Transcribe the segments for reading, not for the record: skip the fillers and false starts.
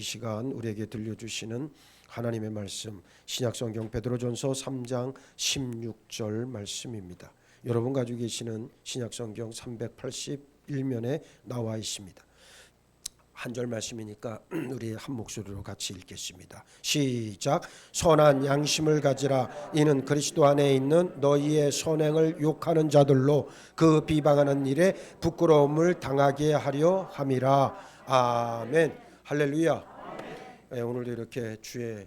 시간 우리에게 들려주시는 하나님의 말씀, 신약성경 베드로전서 3장 16절 말씀입니다. 여러분 가지고 계시는 신약성경 381면에 나와 있습니다. 한 절 말씀이니까 우리 한 목소리로 같이 읽겠습니다. 시작. 선한 양심을 가지라. 이는 그리스도 안에 있는 너희의 선행을 욕하는 자들로 그 비방하는 일에 부끄러움을 당하게 하려 함이라. 아멘. 할렐루야. 오늘도 이렇게 주의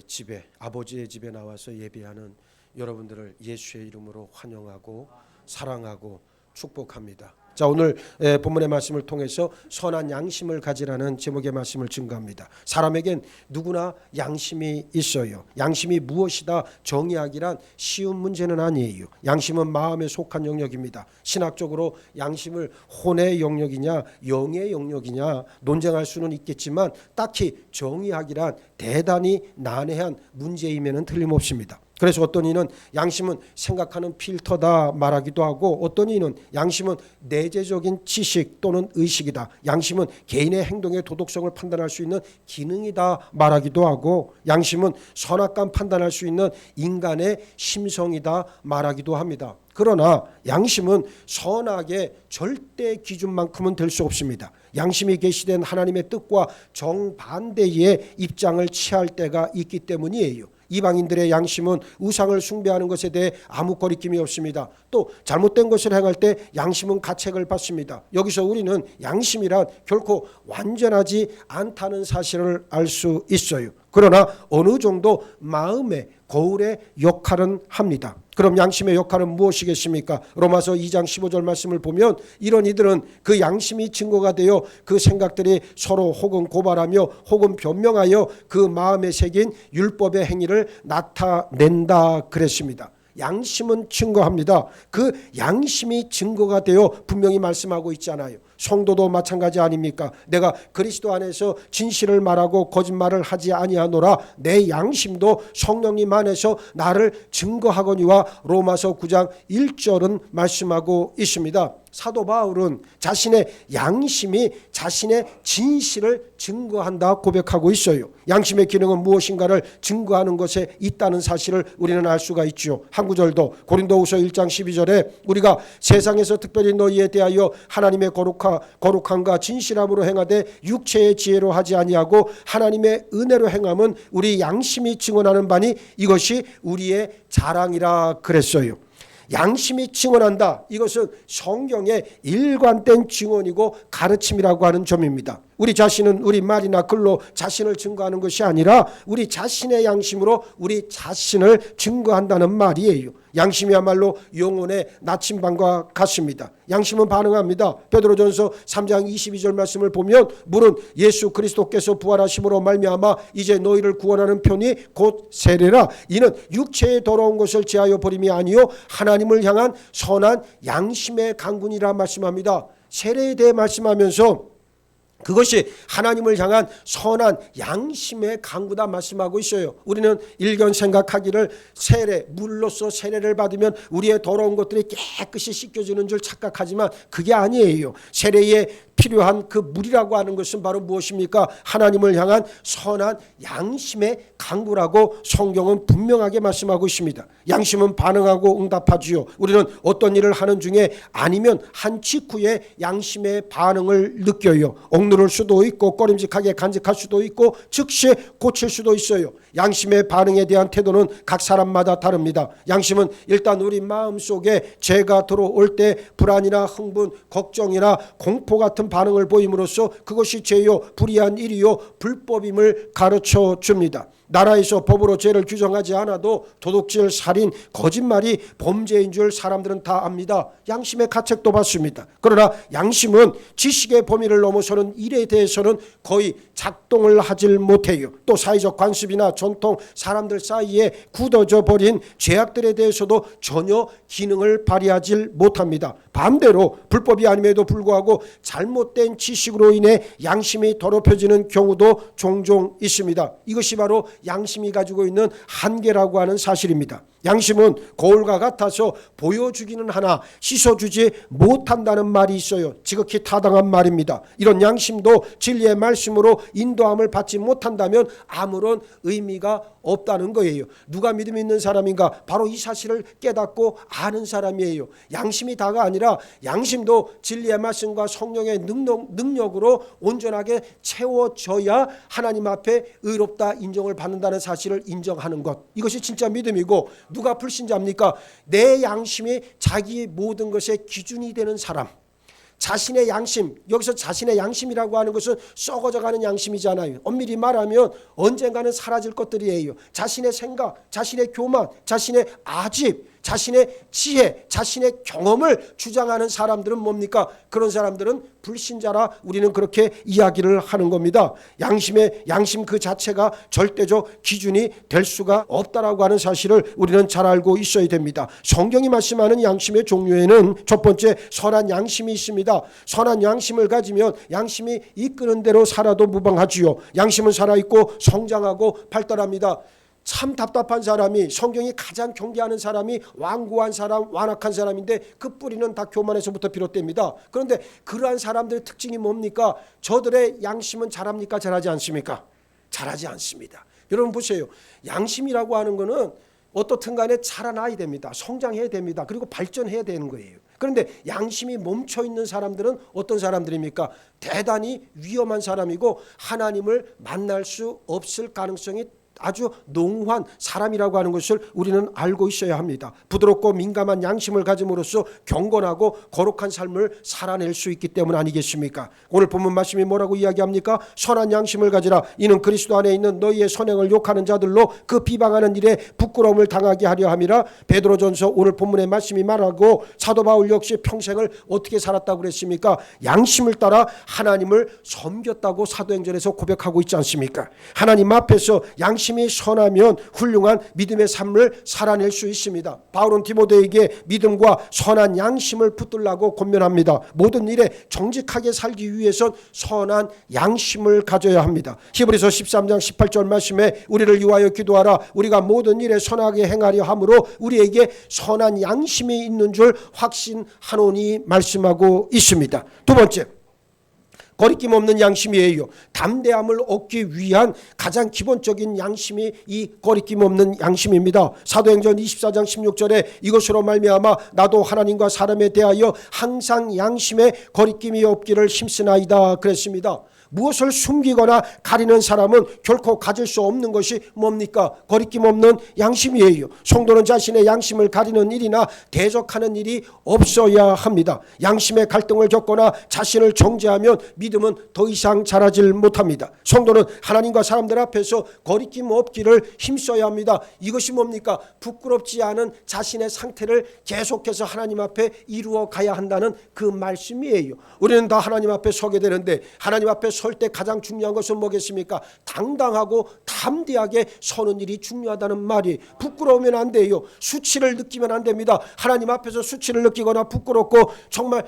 집에, 아버지의 집에 나와서 예배하는 여러분들을 예수의 이름으로 환영하고 사랑하고 축복합니다. 자, 오늘 본문의 말씀을 통해서 선한 양심을 가지라는 제목의 말씀을 증거합니다. 사람에겐 누구나 양심이 있어요. 양심이 무엇이다 정의하기란 쉬운 문제는 아니에요. 양심은 마음에 속한 영역입니다. 신학적으로 양심을 혼의 영역이냐 영의 영역이냐 논쟁할 수는 있겠지만 딱히 정의하기란 대단히 난해한 문제임에는 틀림없습니다. 그래서 어떤 이는 양심은 생각하는 필터다 말하기도 하고, 어떤 이는 양심은 내재적인 지식 또는 의식이다, 양심은 개인의 행동의 도덕성을 판단할 수 있는 기능이다 말하기도 하고, 양심은 선악감 판단할 수 있는 인간의 심성이다 말하기도 합니다. 그러나 양심은 선악의 절대 기준만큼은 될 수 없습니다. 양심이 계시된 하나님의 뜻과 정반대의 입장을 취할 때가 있기 때문이에요. 이방인들의 양심은 우상을 숭배하는 것에 대해 아무 거리낌이 없습니다. 또 잘못된 것을 행할 때 양심은 가책을 받습니다. 여기서 우리는 양심이란 결코 완전하지 않다는 사실을 알 수 있어요. 그러나 어느 정도 마음의 거울의 역할은 합니다. 그럼 양심의 역할은 무엇이겠습니까? 로마서 2장 15절 말씀을 보면 이런 이들은 그 양심이 증거가 되어 그 생각들이 서로 혹은 고발하며 혹은 변명하여 그 마음에 새긴 율법의 행위를 나타낸다 그랬습니다. 양심은 증거합니다. 그 양심이 증거가 되어 분명히 말씀하고 있잖아요. 성도도 마찬가지 아닙니까? 내가 그리스도 안에서 진실을 말하고 거짓말을 하지 아니하노라. 내 양심도 성령님 안에서 나를 증거하거니와 로마서 9장 1절은 말씀하고 있습니다. 사도 바울은 자신의 양심이 자신의 진실을 증거한다 고백하고 있어요. 양심의 기능은 무엇인가를 증거하는 것에 있다는 사실을 우리는 알 수가 있죠. 한 구절도 고린도후서 1장 12절에 우리가 세상에서 특별히 너희에 대하여 하나님의 거룩함과 진실함으로 행하되 육체의 지혜로 하지 아니하고 하나님의 은혜로 행함은 우리 양심이 증언하는 바니 이것이 우리의 자랑이라 그랬어요. 양심이 증언한다. 이것은 성경의 일관된 증언이고 가르침이라고 하는 점입니다. 우리 자신은 우리 말이나 글로 자신을 증거하는 것이 아니라 우리 자신의 양심으로 우리 자신을 증거한다는 말이에요. 양심이야말로 영혼의 나침반과 같습니다. 양심은 반응합니다. 베드로전서 3장 22절 말씀을 보면 물은 예수 그리스도께서 부활하심으로 말미암아 이제 너희를 구원하는 편이 곧 세례라. 이는 육체의 더러운 것을 제하여 버림이 아니요 하나님을 향한 선한 양심의 강군이라 말씀합니다. 세례에 대해 말씀하면서 그것이 하나님을 향한 선한 양심의 강구다 말씀하고 있어요. 우리는 일견 생각하기를 물로써 세례를 받으면 우리의 더러운 것들이 깨끗이 씻겨지는 줄 착각하지만 그게 아니에요. 세례에 필요한 그 물이라고 하는 것은 바로 무엇입니까? 하나님을 향한 선한 양심의 강구라고 성경은 분명하게 말씀하고 있습니다. 양심은 반응하고 응답하지요. 우리는 어떤 일을 하는 중에 아니면 한 직후에 양심의 반응을 느껴요. 억누를 수도 있고 꺼림직하게 간직할 수도 있고 즉시 고칠 수도 있어요. 양심의 반응에 대한 태도는 각 사람마다 다릅니다. 양심은 일단 우리 마음속에 죄가 들어올 때 불안이나 흥분, 걱정이나 공포 같은 반응을 보임으로써 그것이 죄요 불의한 일이요 불법임을 가르쳐 줍니다. 나라에서 법으로 죄를 규정하지 않아도 도둑질, 살인, 거짓말이 범죄인 줄 사람들은 다 압니다. 양심의 가책도 받습니다. 그러나 양심은 지식의 범위를 넘어서는 일에 대해서는 거의 작동을 하질 못해요. 또 사회적 관습이나 전통, 사람들 사이에 굳어져 버린 죄악들에 대해서도 전혀 기능을 발휘하지 못합니다. 반대로 불법이 아님에도 불구하고 잘못된 지식으로 인해 양심이 더럽혀지는 경우도 종종 있습니다. 이것이 바로 양심이 가지고 있는 한계라고 하는 사실입니다. 양심은 거울과 같아서 보여주기는 하나 씻어주지 못한다는 말이 있어요. 지극히 타당한 말입니다. 이런 양심도 진리의 말씀으로 인도함을 받지 못한다면 아무런 의미가 없다는 거예요. 누가 믿음 있는 사람인가? 바로 이 사실을 깨닫고 아는 사람이에요. 양심이 다가 아니라 양심도 진리의 말씀과 성령의 능력으로 온전하게 채워져야 하나님 앞에 의롭다 인정을 받는다는 사실을 인정하는 것. 이것이 진짜 믿음이고, 누가 불신자입니까? 내 양심이 자기 모든 것의 기준이 되는 사람. 자신의 양심, 여기서 자신의 양심이라고 하는 것은 썩어져가는 양심이잖아요. 엄밀히 말하면 언젠가는 사라질 것들이에요. 자신의 생각, 자신의 교만, 자신의 아집, 자신의 지혜, 자신의 경험을 주장하는 사람들은 뭡니까? 그런 사람들은 불신자라 우리는 그렇게 이야기를 하는 겁니다. 양심 그 자체가 절대적 기준이 될 수가 없다라고 하는 사실을 우리는 잘 알고 있어야 됩니다. 성경이 말씀하는 양심의 종류에는 첫 번째 선한 양심이 있습니다. 선한 양심을 가지면 양심이 이끄는 대로 살아도 무방하지요. 양심은 살아있고 성장하고 발달합니다. 참 답답한 사람이, 성경이 가장 경계하는 사람이 완고한 사람, 완악한 사람인데 그 뿌리는 다 교만에서부터 비롯됩니다. 그런데 그러한 사람들의 특징이 뭡니까? 저들의 양심은 자랍니까? 자라지 않습니까? 자라지 않습니다. 여러분 보세요. 양심이라고 하는 거는 어떻든 간에 자라나야 됩니다. 성장해야 됩니다. 그리고 발전해야 되는 거예요. 그런데 양심이 멈춰있는 사람들은 어떤 사람들입니까? 대단히 위험한 사람이고 하나님을 만날 수 없을 가능성이 아주 농후한 사람이라고 하는 것을 우리는 알고 있어야 합니다. 부드럽고 민감한 양심을 가짐으로써 경건하고 거룩한 삶을 살아낼 수 있기 때문 아니겠습니까? 오늘 본문 말씀이 뭐라고 이야기합니까? 선한 양심을 가지라. 이는 그리스도 안에 있는 너희의 선행을 욕하는 자들로 그 비방하는 일에 부끄러움을 당하게 하려 함이라. 베드로전서 오늘 본문의 말씀이 말하고, 사도 바울 역시 평생을 어떻게 살았다고 그랬습니까? 양심을 따라 하나님을 섬겼다고 사도행전에서 고백하고 있지 않습니까? 하나님 앞에서 양심이 선하면 훌륭한 믿음의 삶을 살아낼 수 있습니다. 바울은 디모데에게 믿음과 선한 양심을 붙들라고 권면합니다. 모든 일에 정직하게 살기 위해선 선한 양심을 가져야 합니다. 히브리서 13장 18절 말씀에 우리를 위하여 기도하라. 우리가 모든 일에 선하게 행하려 함으로 우리에게 선한 양심이 있는 줄 확신하노니 말씀하고 있습니다. 두 번째, 거리낌 없는 양심이에요. 담대함을 얻기 위한 가장 기본적인 양심이 이 거리낌 없는 양심입니다. 사도행전 24장 16절에 이것으로 말미암아 나도 하나님과 사람에 대하여 항상 양심에 거리낌이 없기를 힘쓰나이다 그랬습니다. 무엇을 숨기거나 가리는 사람은 결코 가질 수 없는 것이 뭡니까? 거리낌 없는 양심이에요. 성도는 자신의 양심을 가리는 일이나 대적하는 일이 없어야 합니다. 양심의 갈등을 겪거나 자신을 정죄하면 믿음은 더 이상 자라질 못합니다. 성도는 하나님과 사람들 앞에서 거리낌 없기를 힘써야 합니다. 이것이 뭡니까? 부끄럽지 않은 자신의 상태를 계속해서 하나님 앞에 이루어 가야 한다는 그 말씀이에요. 우리는 다 하나님 앞에 서게 되는데, 하나님 앞에 설 때 가장 중요한 것은 뭐겠습니까? 당당하고 담대하게 서는 일이 중요하다는 말이. 부끄러우면 안 돼요. 수치를 느끼면 안 됩니다. 하나님 앞에서 수치를 느끼거나 부끄럽고 정말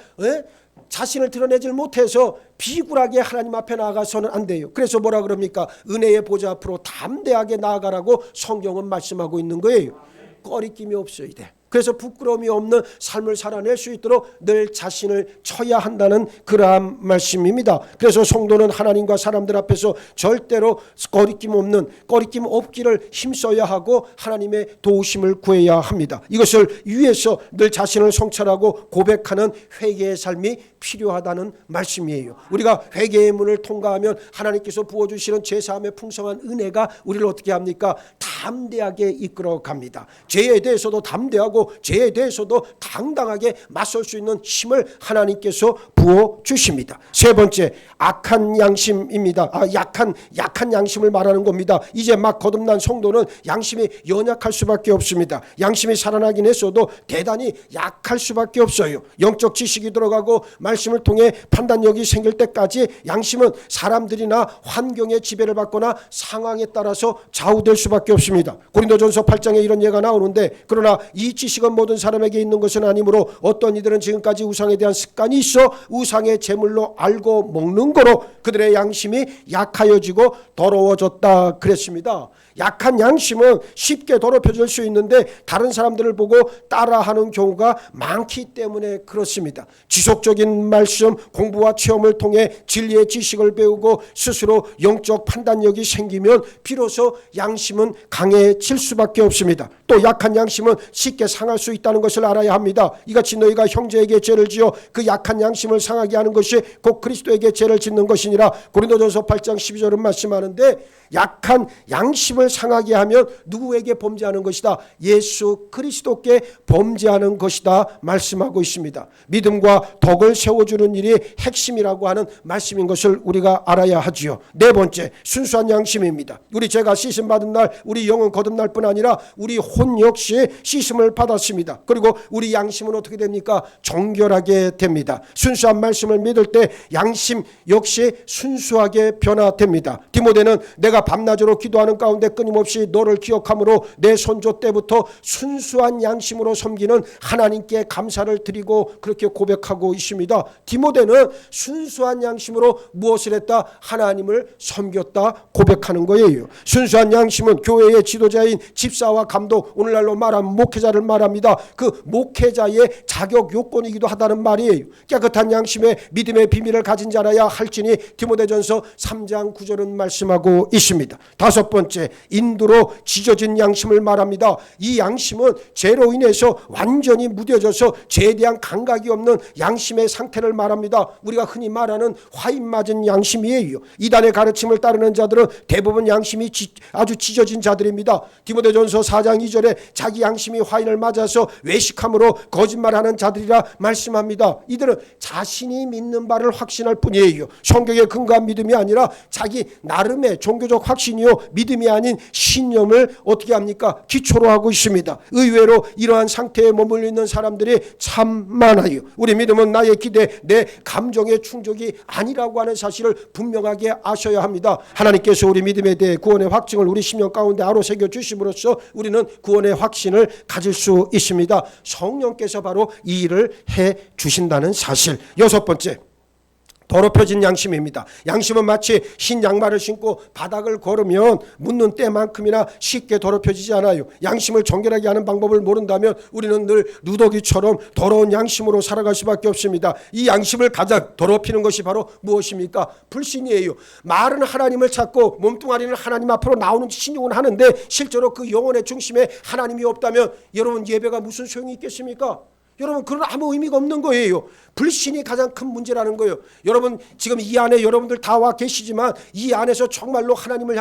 자신을 드러내질 못해서 비굴하게 하나님 앞에 나아가서는 안 돼요. 그래서 뭐라 그럽니까? 은혜의 보좌 앞으로 담대하게 나아가라고 성경은 말씀하고 있는 거예요. 꺼리낌이 없어야 돼. 그래서 부끄러움이 없는 삶을 살아낼 수 있도록 늘 자신을 쳐야 한다는 그러한 말씀입니다. 그래서 성도는 하나님과 사람들 앞에서 절대로 꺼리낌 없기를 힘써야 하고 하나님의 도우심을 구해야 합니다. 이것을 위해서 늘 자신을 성찰하고 고백하는 회개의 삶이 필요하다는 말씀이에요. 우리가 회개의 문을 통과하면 하나님께서 부어주시는 제사함의 풍성한 은혜가 우리를 어떻게 합니까? 담대하게 이끌어 갑니다. 죄에 대해서도 담대하고 죄에 대해서도 당당하게 맞설 수 있는 힘을 하나님께서 부어주십니다. 세 번째, 악한 양심입니다. 약한 양심을 말하는 겁니다. 이제 막 거듭난 성도는 양심이 연약할 수밖에 없습니다. 양심이 살아나긴 했어도 대단히 약할 수밖에 없어요. 영적 지식이 들어가고 말씀을 통해 판단력이 생길 때까지 양심은 사람들이나 환경의 지배를 받거나 상황에 따라서 좌우될 수밖에 없습니다. 그렇습니다. 고린도전서 8장에 이런 예가 나오는데 그러나 이 지식은 모든 사람에게 있는 것은 아니므로 어떤 이들은 지금까지 우상에 대한 습관이 있어 우상의 제물로 알고 먹는 거로 그들의 양심이 약하여지고 더러워졌다 그랬습니다. 약한 양심은 쉽게 더럽혀질 수 있는데 다른 사람들을 보고 따라하는 경우가 많기 때문에 그렇습니다. 지속적인 말씀, 공부와 체험을 통해 진리의 지식을 배우고 스스로 영적 판단력이 생기면 비로소 양심은 강해질 수밖에 없습니다. 또 약한 양심은 쉽게 상할 수 있다는 것을 알아야 합니다. 이같이 너희가 형제에게 죄를 지어 그 약한 양심을 상하게 하는 것이 곧 그리스도에게 죄를 짓는 것이니라. 고린도전서 8장 12절은 말씀하는데 약한 양심을 상하게 하면 누구에게 범죄하는 것이다? 예수 그리스도께 범죄하는 것이다 말씀하고 있습니다. 믿음과 덕을 세워주는 일이 핵심이라고 하는 말씀인 것을 우리가 알아야 하지요. 네 번째, 순수한 양심입니다. 우리 죄가 씻음 받은 날 우리 영은 거듭날 뿐 아니라 우리 혼 역시 씻음을 받았습니다. 그리고 우리 양심은 어떻게 됩니까? 정결하게 됩니다. 순수한 말씀을 믿을 때 양심 역시 순수하게 변화됩니다. 디모데는 내가 밤낮으로 기도하는 가운데 끊임없이 너를 기억함으로 내 손조 때부터 순수한 양심으로 섬기는 하나님께 감사를 드리고 그렇게 고백하고 있습니다. 디모데는 순수한 양심으로 무엇을 했다? 하나님을 섬겼다 고백하는 거예요. 순수한 양심은 교회의 지도자인 집사와 감독, 오늘날로 말하면 목회자를 말합니다. 그 목회자의 자격 요건이기도 하다는 말이에요. 깨끗한 양심에 믿음의 비밀을 가진 자라야 할지니 디모데전서 3장 9절은 말씀하고 있습니다. 다섯 번째, 인두로 지져진 양심을 말합니다. 이 양심은 죄로 인해서 완전히 무뎌져서 죄에 대한 감각이 없는 양심의 상태를 말합니다. 우리가 흔히 말하는 화인 맞은 양심이에요. 이단의 가르침을 따르는 자들은 대부분 양심이 아주 찢어진 자들입니다. 디모데전서 4장 2절에 자기 양심이 화인을 맞아서 외식함으로 거짓말하는 자들이라 말씀합니다. 이들은 자신이 믿는 바를 확신할 뿐이에요. 성경에 근거한 믿음이 아니라 자기 나름의 종교적 확신이요 믿음이 아닌 신념을 어떻게 합니까? 기초로 하고 있습니다. 의외로 이러한 상태에 머물러 있는 사람들이 참 많아요. 우리 믿음은 나의 기대, 내 감정의 충족이 아니라고 하는 사실을 분명하게 아셔야 합니다. 하나님께서 우리 믿음에 대해 구원의 확증을 우리 심령 가운데 아로새겨 주심으로써 우리는 구원의 확신을 가질 수 있습니다. 성령께서 바로 이 일을 해 주신다는 사실. 여섯 번째, 더럽혀진 양심입니다. 양심은 마치 흰 양말을 신고 바닥을 걸으면 묻는 때만큼이나 쉽게 더럽혀지지 않아요. 양심을 정결하게 하는 방법을 모른다면 우리는 늘 누더기처럼 더러운 양심으로 살아갈 수밖에 없습니다. 이 양심을 가장 더럽히는 것이 바로 무엇입니까? 불신이에요. 말은 하나님을 찾고 몸뚱아리는 하나님 앞으로 나오는 신용은 하는데 실제로 그 영혼의 중심에 하나님이 없다면 여러분 예배가 무슨 소용이 있겠습니까? 여러분 그건 아무 의미가 없는 거예요. 불신이 가장 큰 문제라는 거예요. 여러분 지금 이 안에 여러분들 다 와 계시지만 이 안에서 정말로 하나님을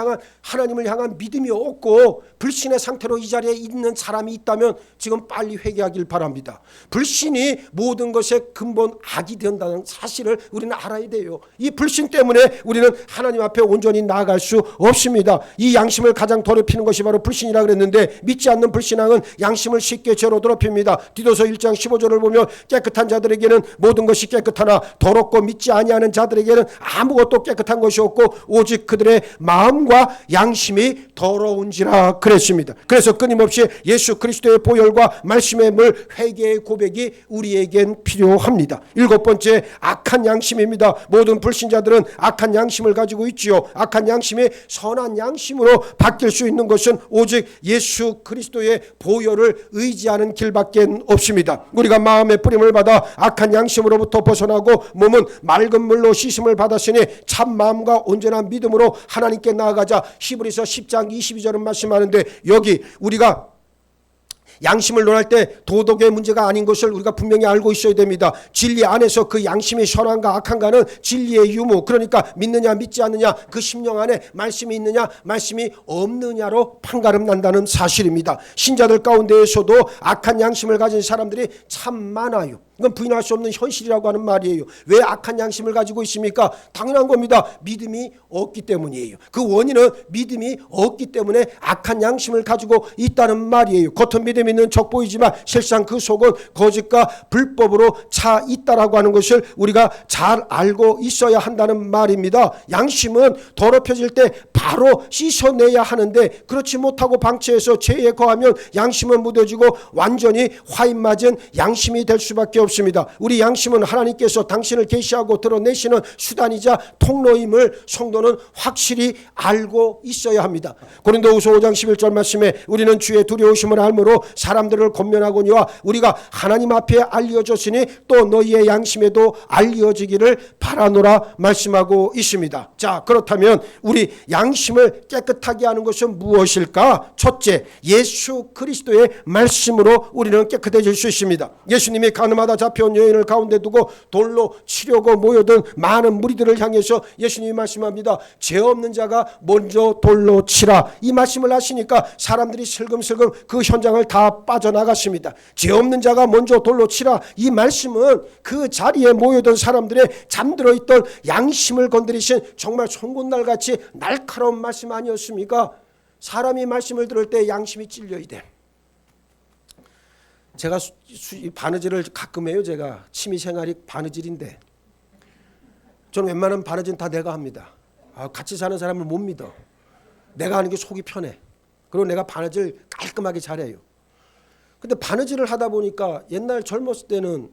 향한 믿음이 없고 불신의 상태로 이 자리에 있는 사람이 있다면 지금 빨리 회개하길 바랍니다. 불신이 모든 것의 근본 악이 된다는 사실을 우리는 알아야 돼요. 이 불신 때문에 우리는 하나님 앞에 온전히 나아갈 수 없습니다. 이 양심을 가장 더럽히는 것이 바로 불신이라 그랬는데 믿지 않는 불신앙은 양심을 쉽게 죄로 더럽힙니다. 디도서 1장 15절을 보면 깨끗한 자들에게는 모든 것이 깨끗하나 더럽고 믿지 아니하는 자들에게는 아무것도 깨끗한 것이 없고 오직 그들의 마음과 양심이 더러운지라 그랬습니다. 그래서 끊임없이 예수 그리스도의 보혈과 말씀의 물 회개의 고백이 우리에겐 필요합니다. 일곱 번째, 악한 양심입니다. 모든 불신자들은 악한 양심을 가지고 있지요. 악한 양심이 선한 양심으로 바뀔 수 있는 것은 오직 예수 그리스도의 보혈을 의지하는 길밖에 없습니다. 우리가 마음의 뿌림을 받아 악한 양심으로부터 벗어나고 몸은 맑은 물로 씻음을 받았으니 참 마음과 온전한 믿음으로 하나님께 나아가자. 히브리서 10장 22절은 말씀하는데 여기 우리가 양심을 논할 때 도덕의 문제가 아닌 것을 우리가 분명히 알고 있어야 됩니다. 진리 안에서 그 양심이 선한가 악한가는 진리의 유무, 그러니까 믿느냐 믿지 않느냐, 그 심령 안에 말씀이 있느냐 말씀이 없느냐로 판가름 난다는 사실입니다. 신자들 가운데에서도 악한 양심을 가진 사람들이 참 많아요. 이건 부인할 수 없는 현실이라고 하는 말이에요. 왜 악한 양심을 가지고 있습니까? 당연한 겁니다. 믿음이 없기 때문이에요. 그 원인은 믿음이 없기 때문에 악한 양심을 가지고 있다는 말이에요. 겉은 믿음 있는 척 보이지만 실상 그 속은 거짓과 불법으로 차 있다라고 하는 것을 우리가 잘 알고 있어야 한다는 말입니다. 양심은 더럽혀질 때 바로 씻어내야 하는데 그렇지 못하고 방치해서 죄에 거하면 양심은 무뎌지고 완전히 화인 맞은 양심이 될 수밖에 없습니다. 우리 양심은 하나님께서 당신을 계시하고 드러내시는 수단이자 통로임을 성도는 확실히 알고 있어야 합니다. 고린도후서 5장 11절 말씀에 우리는 주의 두려우심을 알므로 사람들을 권면하거니와 우리가 하나님 앞에 알려졌으니 또 너희의 양심에도 알려지기를 바라노라 말씀하고 있습니다. 자, 그렇다면 우리 양심을 깨끗하게 하는 것은 무엇일까? 첫째, 예수 그리스도의 말씀으로 우리는 깨끗해질 수 있습니다. 예수님이 가늠하다 잡혀온 여인을 가운데 두고 돌로 치려고 모여든 많은 무리들을 향해서 예수님이 말씀합니다. 죄 없는 자가 먼저 돌로 치라. 이 말씀을 하시니까 사람들이 슬금슬금 그 현장을 다 빠져나갔습니다. 죄 없는 자가 먼저 돌로 치라. 이 말씀은 그 자리에 모여든 사람들의 잠들어 있던 양심을 건드리신 정말 송곳날같이 날카로운 말씀 아니었습니까? 사람이 말씀을 들을 때 양심이 찔려야 돼. 제가 바느질을 가끔 해요. 제가 취미생활이 바느질인데 저는 웬만한 바느질은 다 내가 합니다. 같이 사는 사람을 못 믿어. 내가 하는 게 속이 편해. 그리고 내가 바느질 깔끔하게 잘해요. 근데 바느질을 하다 보니까 옛날 젊었을 때는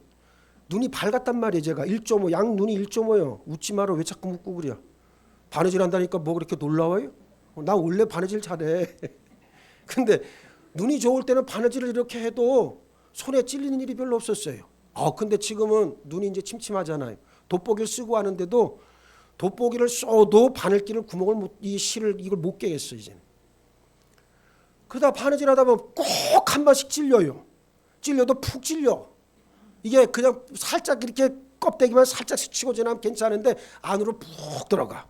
눈이 밝았단 말이에요. 제가 1.5 양 눈이 1.5요. 웃지 마라. 왜 자꾸 묻고 그래. 바느질 한다니까 뭐 그렇게 놀라워요? 나 원래 바느질 잘해. 근데 눈이 좋을 때는 바느질을 이렇게 해도 손에 찔리는 일이 별로 없었어요. 근데 지금은 눈이 이제 침침하잖아요. 돋보기를 쓰고 하는데도 돋보기를 써도 바늘기를 구멍을 이 실을 이걸 못 깨겠어 이제는. 그러다 바느질 하다 보면 꼭 한 번씩 찔려요. 찔려도 푹 찔려. 이게 그냥 살짝 이렇게 껍데기만 살짝 스치고 지나면 괜찮은데 안으로 푹 들어가.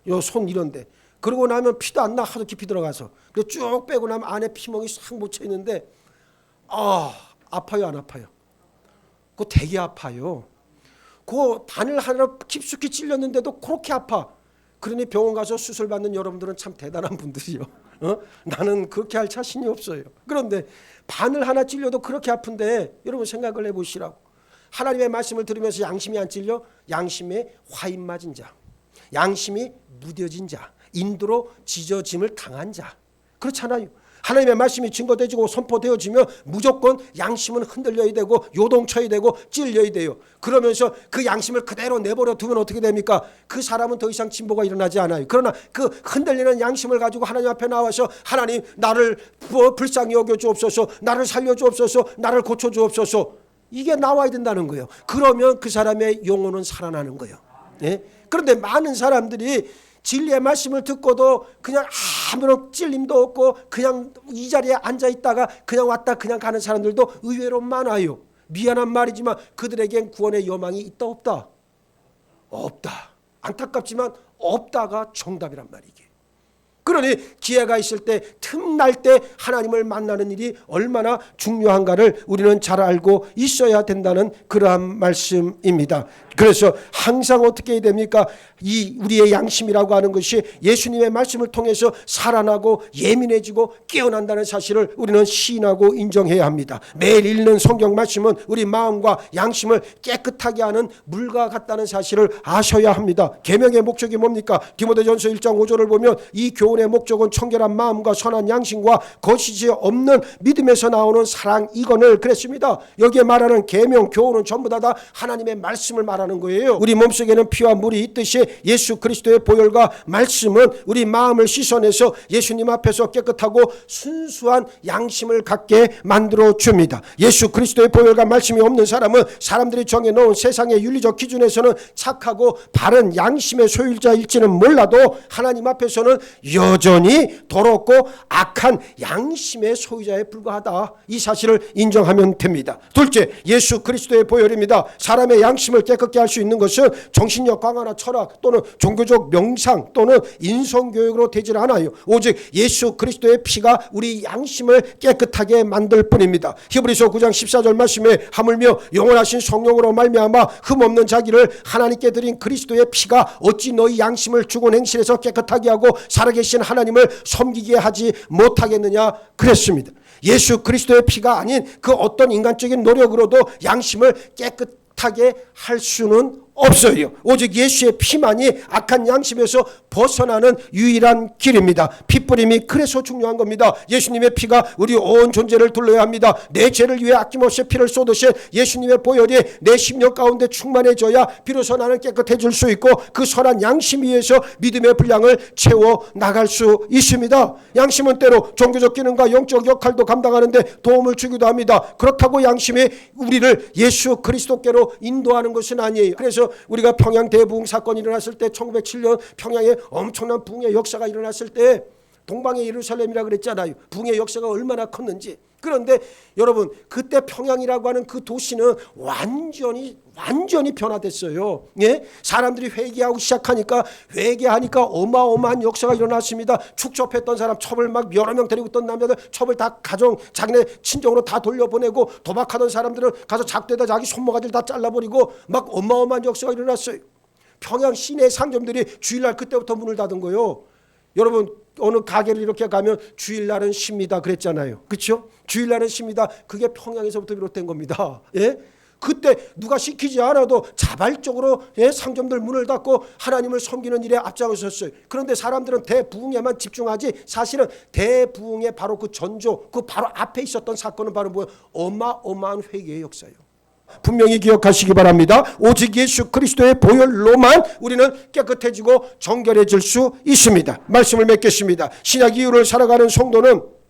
요 손 이런데. 그러고 나면 피도 안 나. 하도 깊이 들어가서. 그래서 쭉 빼고 나면 안에 피멍이 싹 묻혀 있는데 아파요 안 아파요? 그거 되게 아파요. 그 바늘 하나 깊숙이 찔렸는데도 그렇게 아파. 그러니 병원 가서 수술 받는 여러분들은 참 대단한 분들이요. 나는 그렇게 할 자신이 없어요. 그런데 바늘 하나 찔려도 그렇게 아픈데 여러분 생각을 해보시라고. 하나님의 말씀을 들으면서 양심이 안 찔려? 양심에 화인 맞은 자, 양심이 무뎌진 자, 인도로 지져짐을 당한 자. 그렇잖아요. 하나님의 말씀이 증거되지고 선포되어지면 무조건 양심은 흔들려야 되고 요동쳐야 되고 찔려야 돼요. 그러면서 그 양심을 그대로 내버려 두면 어떻게 됩니까? 그 사람은 더 이상 진보가 일어나지 않아요. 그러나 그 흔들리는 양심을 가지고 하나님 앞에 나와서 하나님 나를 불쌍히 여겨 주옵소서, 나를 살려 주옵소서, 나를 고쳐 주옵소서, 이게 나와야 된다는 거예요. 그러면 그 사람의 영혼은 살아나는 거예요. 예? 그런데 많은 사람들이 진리의 말씀을 듣고도 그냥 아무런 찔림도 없고 그냥 이 자리에 앉아 있다가 그냥 왔다 그냥 가는 사람들도 의외로 많아요. 미안한 말이지만 그들에겐 구원의 여망이 있다 없다? 없다. 안타깝지만 없다가 정답이란 말이게. 그러니 기회가 있을 때 틈날 때 하나님을 만나는 일이 얼마나 중요한가를 우리는 잘 알고 있어야 된다는 그러한 말씀입니다. 그래서 항상 어떻게 해야 됩니까? 이 우리의 양심이라고 하는 것이 예수님의 말씀을 통해서 살아나고 예민해지고 깨어난다는 사실을 우리는 시인하고 인정해야 합니다. 매일 읽는 성경 말씀은 우리 마음과 양심을 깨끗하게 하는 물과 같다는 사실을 아셔야 합니다. 계명의 목적이 뭡니까? 디모데전서 1장 5절을 보면 이 교훈의 목적은 청결한 마음과 선한 양심과 거짓이 없는 믿음에서 나오는 사랑 이건을 그랬습니다. 여기에 말하는 계명, 교훈은 전부 다 하나님의 말씀을 말하는 거예요. 우리 몸속에는 피와 물이 있듯이 예수 그리스도의 보혈과 말씀은 우리 마음을 씻어내서 예수님 앞에서 깨끗하고 순수한 양심을 갖게 만들어 줍니다. 예수 그리스도의 보혈과 말씀이 없는 사람은 사람들이 정해놓은 세상의 윤리적 기준에서는 착하고 바른 양심의 소유자일지는 몰라도 하나님 앞에서는 여전히 더럽고 악한 양심의 소유자에 불과하다. 이 사실을 인정하면 됩니다. 둘째, 예수 그리스도의 보혈입니다. 사람의 양심을 깨끗 그렇게 할 수 있는 것은 정신력 강화나 철학 또는 종교적 명상 또는 인성교육으로 되질 않아요. 오직 예수 그리스도의 피가 우리 양심을 깨끗하게 만들 뿐입니다. 히브리서 9장 14절 말씀에 하물며 영원하신 성령으로 말미암아 흠없는 자기를 하나님께 드린 그리스도의 피가 어찌 너희 양심을 죽은 행실에서 깨끗하게 하고 살아계신 하나님을 섬기게 하지 못하겠느냐 그랬습니다. 예수 그리스도의 피가 아닌 그 어떤 인간적인 노력으로도 양심을 깨끗하게 할 수는 없어요. 오직 예수의 피만이 악한 양심에서 벗어나는 유일한 길입니다. 피뿌림이 그래서 중요한 겁니다. 예수님의 피가 우리 온 존재를 둘러야 합니다. 내 죄를 위해 아낌없이 피를 쏟으신 예수님의 보혈이 내 심령 가운데 충만해져야 비로소 나는 깨끗해질 수 있고 그 선한 양심 위에서 믿음의 분량을 채워 나갈 수 있습니다. 양심은 때로 종교적 기능과 영적 역할도 감당하는데 도움을 주기도 합니다. 그렇다고 양심이 우리를 예수 그리스도께로 인도하는 것은 아니에요. 그래서 우리가 평양 대부흥 사건이 일어났을 때 1907년 평양에 엄청난 부흥의 역사가 일어났을 때 동방의 예루살렘이라 그랬잖아요. 부흥의 역사가 얼마나 컸는지. 그런데 여러분 그때 평양이라고 하는 그 도시는 완전히 변화됐어요. 예? 사람들이 회개하니까 어마어마한 역사가 일어났습니다. 축적했던 사람 첩을 막 여러 명 데리고 있던 남자들 첩을 다 가정 자기네 친정으로 다 돌려보내고 도박하던 사람들은 가서 작대다 자기 손모가지를 다 잘라버리고 막 어마어마한 역사가 일어났어요. 평양 시내 상점들이 주일날 그때부터 문을 닫은 거예요. 여러분 어느 가게를 이렇게 가면 주일날은 쉽니다 그랬잖아요. 그렇죠? 주일날은 쉽니다. 그게 평양에서부터 비롯된 겁니다. 예? 그때 누가 시키지 않아도 자발적으로 상점들 문을 닫고 하나님을 섬기는 일에 앞장섰어요. 그런데 사람들은 대부흥에만 집중하지 사실은 대부흥의 바로 그 전조 그 바로 앞에 있었던 사건은 바로 뭐예요? 어마어마한 회개의 역사예요. 분명히 기억하시기 바랍니다. 오직 예수 그리스도의 보혈로만 우리는 깨끗해지고 정결해질 수 있습니다. 말씀을 맺겠습니다. 신약 이후를 살아가는 성도는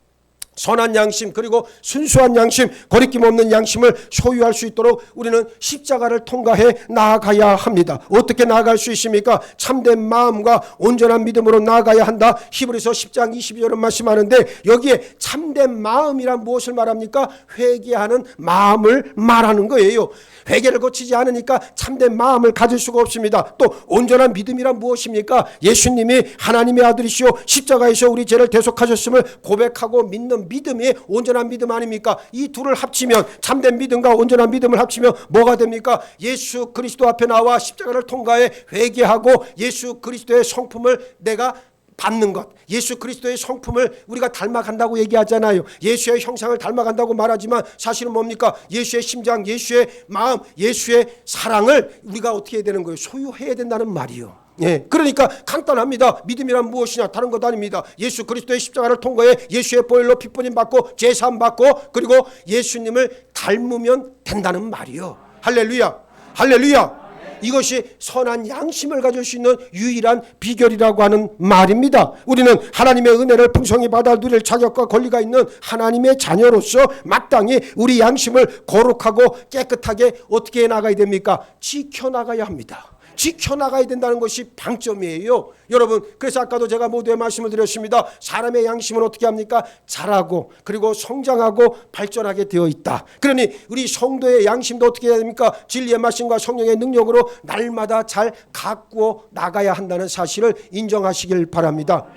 선한 양심 그리고 순수한 양심 거리낌 없는 양심을 소유할 수 있도록 우리는 십자가를 통과해 나아가야 합니다. 어떻게 나아갈 수 있습니까? 참된 마음과 온전한 믿음으로 나아가야 한다. 히브리서 10장 22절은 말씀하는데 여기에 참된 마음이란 무엇을 말합니까? 회개하는 마음을 말하는 거예요. 회개를 거치지 않으니까 참된 마음을 가질 수가 없습니다. 또 온전한 믿음이란 무엇입니까? 예수님이 하나님의 아들이시오 십자가에서 우리 죄를 대속하셨음을 고백하고 믿는 믿음이 온전한 믿음 아닙니까? 이 둘을 합치면 참된 믿음과 온전한 믿음을 합치면 뭐가 됩니까? 예수 그리스도 앞에 나와 십자가를 통과해 회개하고 예수 그리스도의 성품을 내가 받는 것. 예수 그리스도의 성품을 우리가 닮아간다고 얘기하잖아요. 예수의 형상을 닮아간다고 말하지만 사실은 뭡니까? 예수의 심장, 예수의 마음, 예수의 사랑을 우리가 어떻게 해야 되는 거예요? 소유해야 된다는 말이요. 예, 그러니까 간단합니다. 믿음이란 무엇이냐? 다른 것 아닙니다. 예수 그리스도의 십자가를 통과해 예수의 보혈로 피뿌림 받고 제사함 받고 그리고 예수님을 닮으면 된다는 말이요. 할렐루야, 할렐루야. 이것이 선한 양심을 가질 수 있는 유일한 비결이라고 하는 말입니다. 우리는 하나님의 은혜를 풍성히 받아 누릴 자격과 권리가 있는 하나님의 자녀로서 마땅히 우리 양심을 거룩하고 깨끗하게 어떻게 나가야 됩니까? 지켜나가야 합니다. 지켜나가야 된다는 것이 방점이에요. 여러분 그래서 아까도 제가 모두에 말씀을 드렸습니다. 사람의 양심은 어떻게 합니까? 자라고 그리고 성장하고 발전하게 되어 있다. 그러니 우리 성도의 양심도 어떻게 해야 됩니까? 진리의 말씀과 성령의 능력으로 날마다 잘 가꾸어 나가야 한다는 사실을 인정하시길 바랍니다.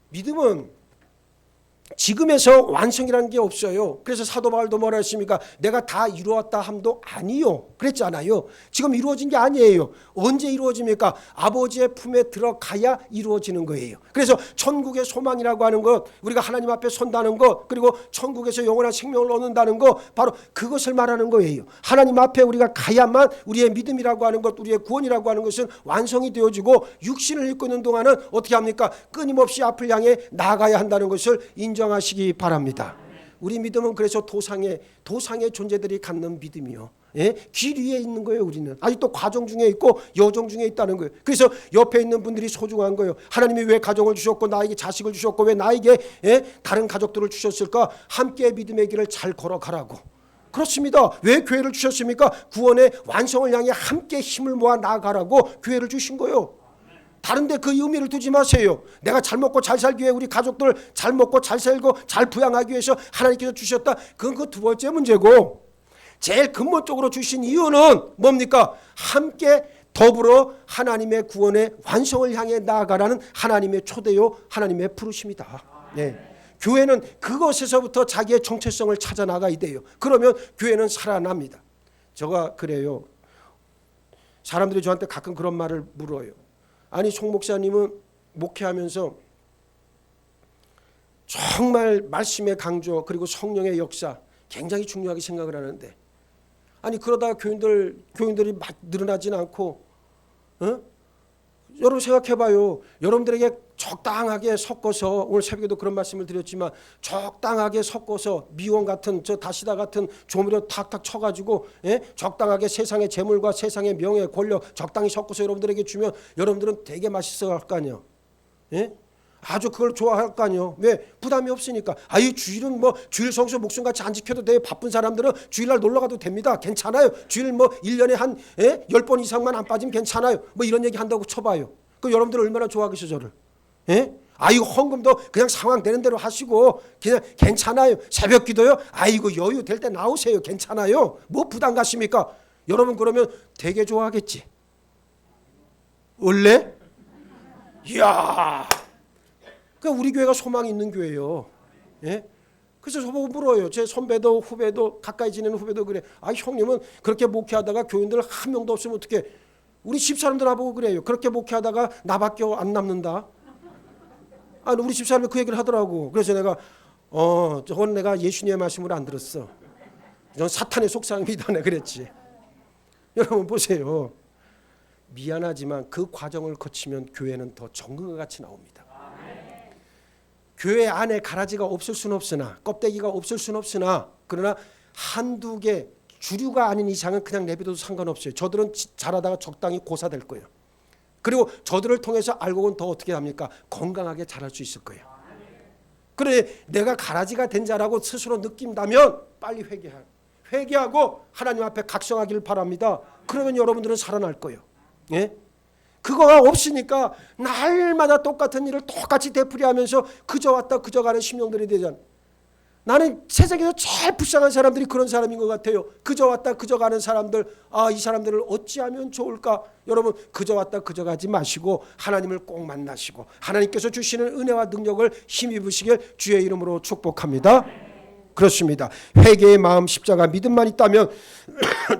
믿음은 지금에서 완성이라는 게 없어요. 그래서 사도 바울도 뭐라 했습니까? 내가 다 이루었다 함도 아니요 그랬잖아요. 지금 이루어진 게 아니에요. 언제 이루어집니까? 아버지의 품에 들어가야 이루어지는 거예요. 그래서 천국의 소망이라고 하는 것, 우리가 하나님 앞에 선다는 것, 그리고 천국에서 영원한 생명을 얻는다는 것, 바로 그것을 말하는 거예요. 하나님 앞에 우리가 가야만 우리의 믿음이라고 하는 것, 우리의 구원이라고 하는 것은 완성이 되어지고 육신을 입고 있는 동안은 어떻게 합니까? 끊임없이 앞을 향해 나아가야 한다는 것을 인정하시기 바랍니다. 우리 믿음은 그래서 도상의 존재들이 갖는 믿음이요. 예? 길 위에 있는 거예요. 우리는 아직도 과정 중에 있고 여정 중에 있다는 거예요. 그래서 옆에 있는 분들이 소중한 거예요. 하나님이 왜 가정을 주셨고 나에게 자식을 주셨고 왜 나에게 다른 가족들을 주셨을까? 함께 믿음의 길을 잘 걸어가라고. 그렇습니다. 왜 교회를 주셨습니까? 구원의 완성을 향해 함께 힘을 모아 나아가라고 교회를 주신 거예요. 다른데 그 의미를 두지 마세요. 내가 잘 먹고 잘 살기 위해 우리 가족들 잘 먹고 잘 살고 잘 부양하기 위해서 하나님께서 주셨다. 그건 그 두 번째 문제고, 제일 근본적으로 주신 이유는 뭡니까? 함께 더불어 하나님의 구원의 완성을 향해 나아가라는 하나님의 초대요, 하나님의 부르심이다. 네. 교회는 그것에서부터 자기의 정체성을 찾아 나가야 돼요. 그러면 교회는 살아납니다. 제가 그래요. 사람들이 저한테 가끔 그런 말을 물어요. 아니, 송 목사님은 목회하면서 정말 말씀의 강조 그리고 성령의 역사 굉장히 중요하게 생각을 하는데, 아니 그러다가 교인들이 늘어나지는 않고, 여러분 생각해봐요. 여러분들에게 적당하게 섞어서, 오늘 새벽에도 그런 말씀을 드렸지만, 적당하게 섞어서 미원 같은 저 다시다 같은 조미료 탁탁 쳐가지고, 적당하게 세상의 재물과 세상의 명예, 권력 적당히 섞어서 여러분들에게 주면 여러분들은 되게 맛있어 할 거 아니에요. 아주 그걸 좋아할 거 아니에요. 왜? 부담이 없으니까. 이 주일은 뭐 주일 성수 목숨같이 안 지켜도 돼. 바쁜 사람들은 주일날 놀러 가도 됩니다. 괜찮아요. 주일 뭐 1년에 한 10번 이상만 안 빠지면 괜찮아요. 뭐 이런 얘기 한다고 쳐봐요. 그 여러분들 얼마나 좋아하겠어요, 저를. 아이고 헌금도 그냥 상황 되는 대로 하시고 그냥 괜찮아요. 새벽 기도요. 아이고 여유 될 때 나오세요. 괜찮아요. 뭐 부담 가십니까? 여러분 그러면 되게 좋아하겠지. 원래? 이야. 그러니까 우리 교회가 소망이 있는 교회예요. 그래서 저보고 물어요. 제 선배도 후배도 가까이 지내는 후배도 그래. 형님은 그렇게 목회하다가 교인들 한 명도 없으면 어떻게? 우리 집사람들 나보고 그래요. 그렇게 목회하다가 나밖에 안 남는다. 우리 집사람이 그 얘기를 하더라고. 그래서 내가 저건 내가 예수님의 말씀을 안 들었어. 전 사탄의 속삭임이다 내 그랬지. 여러분 보세요. 미안하지만 그 과정을 거치면 교회는 더 정금과 같이 나옵니다. 교회 안에 가라지가 없을 수는 없으나, 껍데기가 없을 수는 없으나, 그러나 한두 개 주류가 아닌 이상은 그냥 내버려도 상관없어요. 저들은 자라다가 적당히 고사될 거예요. 그리고 저들을 통해서 알고는 더 어떻게 합니까? 건강하게 자랄 수 있을 거예요. 그래 내가 가라지가 된 자라고 스스로 느낀다면 빨리 회개하고 하나님 앞에 각성하기를 바랍니다. 그러면 여러분들은 살아날 거예요. 그거가 없으니까 날마다 똑같은 일을 똑같이 되풀이하면서 그저 왔다 그저 가는 심령들이 되잖아. 나는 세상에서 제일 불쌍한 사람들이 그런 사람인 것 같아요. 그저 왔다 그저 가는 사람들, 이 사람들을 어찌하면 좋을까? 여러분 그저 왔다 그저 가지 마시고 하나님을 꼭 만나시고 하나님께서 주시는 은혜와 능력을 힘입으시길 주의 이름으로 축복합니다. 그렇습니다. 회개의 마음, 십자가, 믿음만 있다면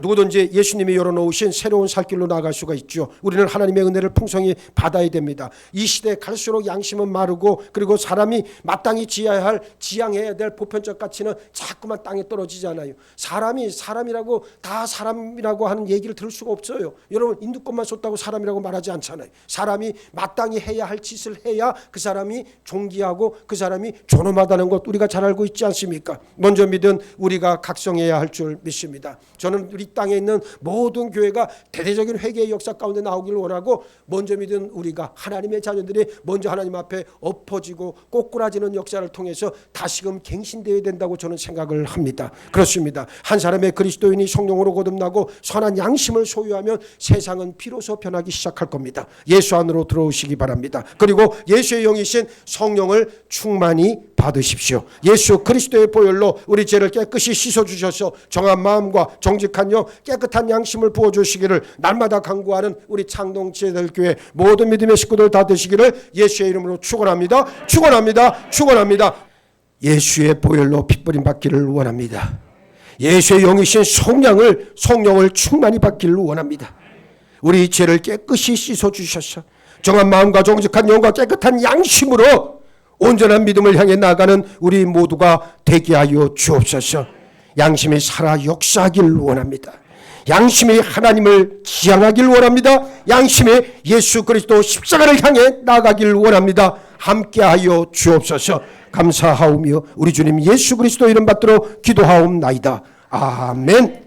누구든지 예수님이 열어놓으신 새로운 살 길로 나아갈 수가 있죠. 우리는 하나님의 은혜를 풍성히 받아야 됩니다. 이 시대 갈수록 양심은 마르고, 그리고 사람이 마땅히 지향해야 될 보편적 가치는 자꾸만 땅에 떨어지잖아요. 사람이라고 다 사람이라고 하는 얘기를 들을 수가 없어요. 여러분 인두껍만 쏟다고 사람이라고 말하지 않잖아요. 사람이 마땅히 해야 할 짓을 해야 그 사람이 존귀하고 그 사람이 존엄하다는 것 우리가 잘 알고 있지 않습니까? 먼저 믿은 우리가 각성해야 할 줄 믿습니다. 저는 우리 땅에 있는 모든 교회가 대대적인 회개의 역사 가운데 나오기를 원하고, 먼저 믿은 우리가 하나님의 자녀들이 먼저 하나님 앞에 엎어지고 꼬꾸라지는 역사를 통해서 다시금 갱신되어야 된다고 저는 생각을 합니다. 그렇습니다. 한 사람의 그리스도인이 성령으로 거듭나고 선한 양심을 소유하면 세상은 비로소 변하기 시작할 겁니다. 예수 안으로 들어오시기 바랍니다. 그리고 예수의 영이신 성령을 충만히 받으십시오. 예수 그리스도의 보혈로 우리 죄를 깨끗이 씻어주셔서 정한 마음과 정직한 영, 깨끗한 양심을 부어주시기를 날마다 간구하는 우리 창동제들교회 모든 믿음의 식구들 다 되시기를 예수의 이름으로 축원합니다. 예수의 보혈로 핏부림 받기를 원합니다. 예수의 영이신 성령을 충만히 받기를 원합니다. 우리 죄를 깨끗이 씻어주셔서 정한 마음과 정직한 영과 깨끗한 양심으로 온전한 믿음을 향해 나가는 우리 모두가 되게 하여 주옵소서. 양심이 살아 역사하기를 원합니다. 양심이 하나님을 지향하기를 원합니다. 양심이 예수 그리스도 십자가를 향해 나가기를 원합니다. 함께하여 주옵소서. 감사하오며 우리 주님 예수 그리스도 이름 받들어 기도하옵나이다. 아멘.